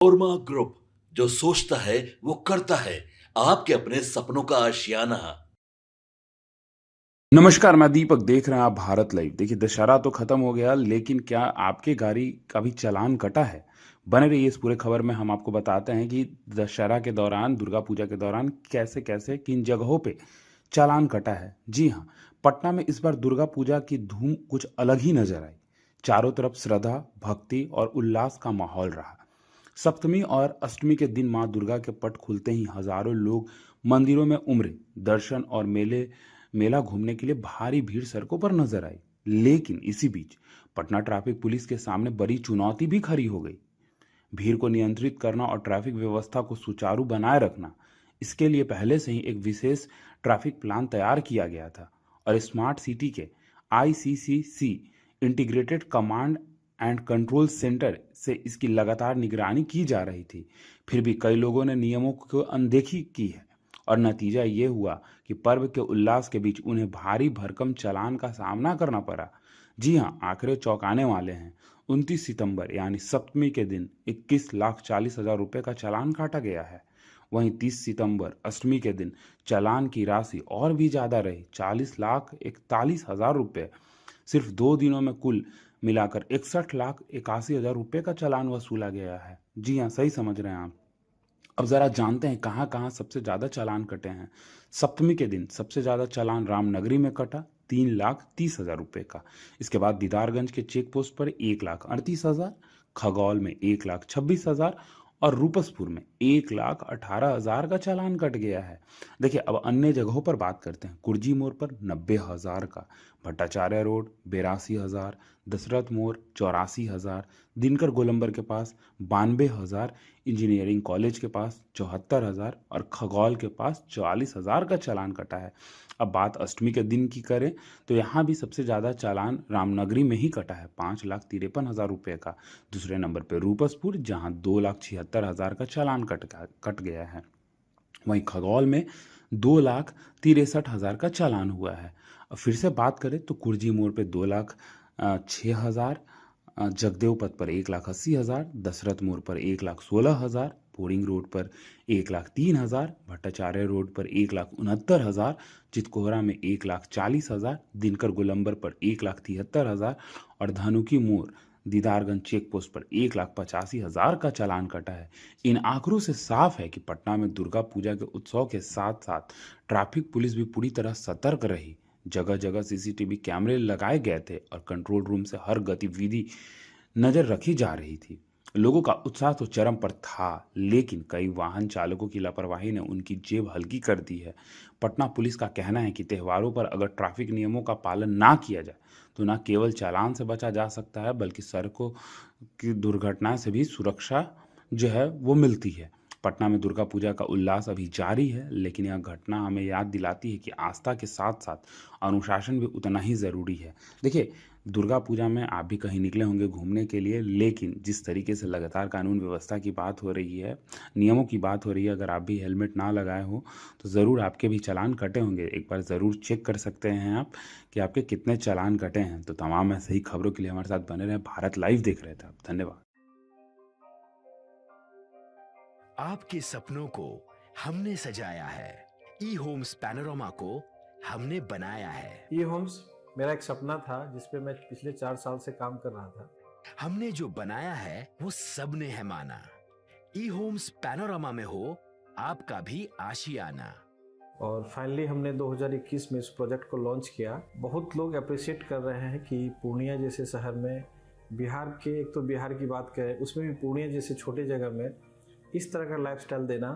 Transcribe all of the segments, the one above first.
ओरमा group, जो सोचता है वो करता है। आपके अपने सपनों का आशियाना। नमस्कार, मैं दीपक, देख रहे हैं आप भारत लाइव। देखिए, दशहरा तो खत्म हो गया, लेकिन क्या आपके गाड़ी का भी चालान कटा है? बने रहिए इस पूरे खबर में। हम आपको बताते हैं कि दशहरा के दौरान, दुर्गा पूजा के दौरान कैसे-कैसे, किन जगहों पे चालान कटा है। जी हाँ, पटना में इस बार दुर्गा पूजा की धूम कुछ अलग ही नजर आई। चारों तरफ श्रद्धा, भक्ति और उल्लास का माहौल रहा। सप्तमी और अष्टमी के दिन मां दुर्गा के पट खुलते ही हजारों लोग मंदिरों में उमड़े। दर्शन और मेला घूमने के लिए भारी भीड़ सड़कों पर नजर आई। लेकिन इसी बीच पटना ट्रैफिक पुलिस के सामने बड़ी चुनौती भी खड़ी हो गई। भीड़ को नियंत्रित करना और ट्रैफिक व्यवस्था को सुचारू बनाए रखना, इसके लिए पहले से ही एक विशेष ट्रैफिक प्लान तैयार किया गया था। और स्मार्ट सिटी के ICCC integrated command and control centre से इसकी लगातार निगरानी की जा रही थी। फिर भी कई लोगों ने नियमों को अनदेखी की है, और नतीजा ये हुआ कि पर्व के उल्लास के बीच उन्हें भारी भरकम चालान का सामना करना पड़ा। जी हाँ, आंकड़े चौंकाने वाले हैं। 29 सितंबर यानी सप्तमी के दिन 21,40,000 रुपए का चालान काटा गया है। वहीं 30 सितंबर अष्टमी के दिन चालान की राशि और भी ज्यादा रही, 40,41,000 रुपए। सिर्फ 2 दिनों में कुल मिलाकर 61,81,000 रुपए का चालान वसूला गया है। जी हाँ, सही समझ रहे हैं आप। अब जरा जानते हैं कहाँ कहाँ सबसे ज्यादा चालान कटे हैं। सप्तमी के दिन सबसे ज्यादा चालान रामनगरी में कटा, 3,30,000 रुपए का। इसके बाद दीदारगंज के चेक पोस्ट पर 1,38,000, खगौल में 1,26,000 और रूपसपुर में 1,18,000 का चालान कट गया है। देखिए, अब अन्य जगहों पर बात करते हैं। कुर्जी मोड़ पर 90,000 का, भट्टाचार्य रोड 82,000, दशरथ मोड़ 84,000, दिनकर गोलंबर के पास 92,000, इंजीनियरिंग कॉलेज के पास 74,000 और खगौल के पास 44,000 का चालान कटा है। अब बात अष्टमी के दिन की करें तो यहाँ भी सबसे ज़्यादा चालान रामनगरी में ही कटा है, 5,53,000 रुपये का। दूसरे नंबर पर रूपसपुर, जहाँ 2,76,000 का चालान कट गया है। वहीं खगौल में 2,63,000 का चालान हुआ है। अब फिर से बात करें तो कुर्जी मोड़ पे 2,06,000, जगदेव पथ पर 1,80,000, दशरथ मोड़ पर 1,16,000, बोरिंग रोड पर 1,03,000, भट्टाचार्य रोड पर 1,69,000, चितकोहरा में 1,40,000, दिनकर गोलंबर पर 1,73,000 और धानुकी मोड़ दीदारगंज चेक पोस्ट पर 1,85,000 का चालान कटा है। इन आंकड़ों से साफ है कि पटना में दुर्गा पूजा के उत्सव के साथ साथ ट्रैफिक पुलिस भी पूरी तरह सतर्क रही। जगह जगह सीसीटीवी कैमरे लगाए गए थे और कंट्रोल रूम से हर गतिविधि नजर रखी जा रही थी। लोगों का उत्साह तो चरम पर था, लेकिन कई वाहन चालकों की लापरवाही ने उनकी जेब हल्की कर दी है। पटना पुलिस का कहना है कि त्योहारों पर अगर ट्रैफिक नियमों का पालन ना किया जाए तो न केवल चालान से बचा जा सकता है, बल्कि सड़कों की दुर्घटना से भी सुरक्षा जो है वो मिलती है। पटना में दुर्गा पूजा का उल्लास अभी जारी है, लेकिन यह घटना हमें याद दिलाती है कि आस्था के साथ साथ अनुशासन भी उतना ही ज़रूरी है। देखिए, दुर्गा पूजा में आप भी कहीं निकले होंगे घूमने के लिए, लेकिन जिस तरीके से लगातार कानून व्यवस्था की बात हो रही है, नियमों की बात हो रही है, अगर आप भी हेलमेट ना लगाए हो तो ज़रूर आपके भी चालान कटे होंगे। एक बार ज़रूर चेक कर सकते हैं आप कि आपके कितने चालान कटे हैं। तो तमाम ऐसे ही खबरों के लिए हमारे साथ बने रहें। भारत लाइव देख रहे थे आप। धन्यवाद। आपके सपनों को हमने सजाया है। ई होम्स पैनोरामा को हमने बनाया है। ई होम्स मेरा एक सपना था जिस पे मैं पिछले 4 साल से काम कर रहा था। हमने जो बनाया है वो सबने है माना। ई होम्स पैनोरामा में हो आपका भी आशियाना। और फाइनली हमने 2021 में इस प्रोजेक्ट को लॉन्च किया। बहुत लोग अप्रिशिएट कर रहे हैं कि पूर्णिया जैसे शहर में, बिहार के, एक तो बिहार की बात करें उसमें भी पूर्णिया जैसे छोटे जगह में इस तरह का लाइफस्टाइल देना,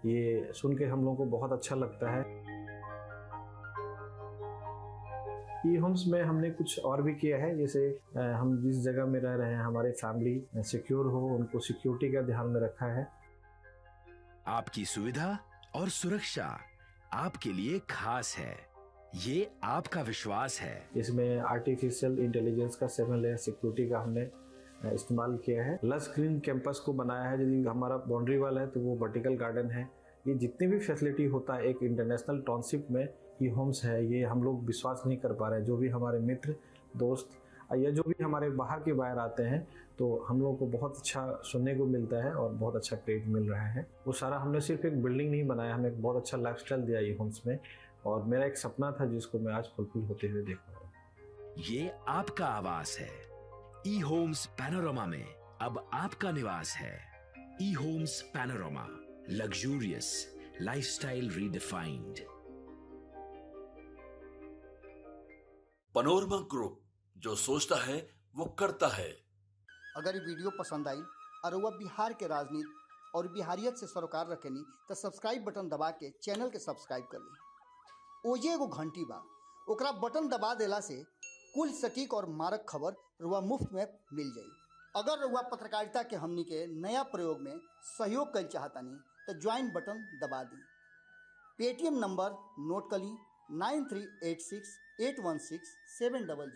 ये सुन के हम लोगों को बहुत अच्छा लगता है। ई होम्स में हमने कुछ और भी किया है, जैसे हम जिस जगह में रह रहे हैं हमारे फैमिली सिक्योर हो, उनको सिक्योरिटी का ध्यान में रखा है। आपकी सुविधा और सुरक्षा आपके लिए खास है, ये आपका विश्वास है। इसमें आर्टिफिशियल इंटेलिजेंस का 7 लेयर सिक्योरिटी का हमने इस्तेमाल किया है। लस ग्रीन कैंपस को बनाया है। यदि हमारा बाउंड्री वाल है तो वो वर्टिकल गार्डन है। ये जितनी भी फैसिलिटी होता है एक इंटरनेशनल टाउनशिप में, ये होम्स है, ये हम लोग विश्वास नहीं कर पा रहे हैं। जो भी हमारे मित्र दोस्त या जो भी हमारे बाहर के बायर आते हैं तो हम लोगों को बहुत अच्छा सुनने को मिलता है और बहुत अच्छा क्रेडिट मिल रहा है। वो सारा हमने सिर्फ एक बिल्डिंग नहीं बनाया, हमें एक बहुत अच्छा लाइफस्टाइल दिया ये होम्स में, और मेरा एक सपना था जिसको मैं आज फुलफिल होते हुए देख रहा हूँ। ये आपका आवास है। ई होम्स पैनोरमा में अब आपका निवास है। E Homes Panorama, luxurious lifestyle redefined. Panorama group, जो सोचता है वो करता है। अगर ये वीडियो पसंद आई और वह बिहार के राजनीति और बिहारियत से सरोकार रखेनी तो सब्सक्राइब बटन दबा के चैनल के सब्सक्राइब कर ली। ओजे एगो घंटी बा, ओकरा बटन दबा देला से कुल सटीक और मारक खबर रुआ मुफ्त में मिल जाई। अगर रुआ पत्रकारिता के हमनी के नया प्रयोग में सहयोग कर चाहतानी तो ज्वाइन बटन दबा दी। पेटीएम नंबर नोट कर ली 9386816700।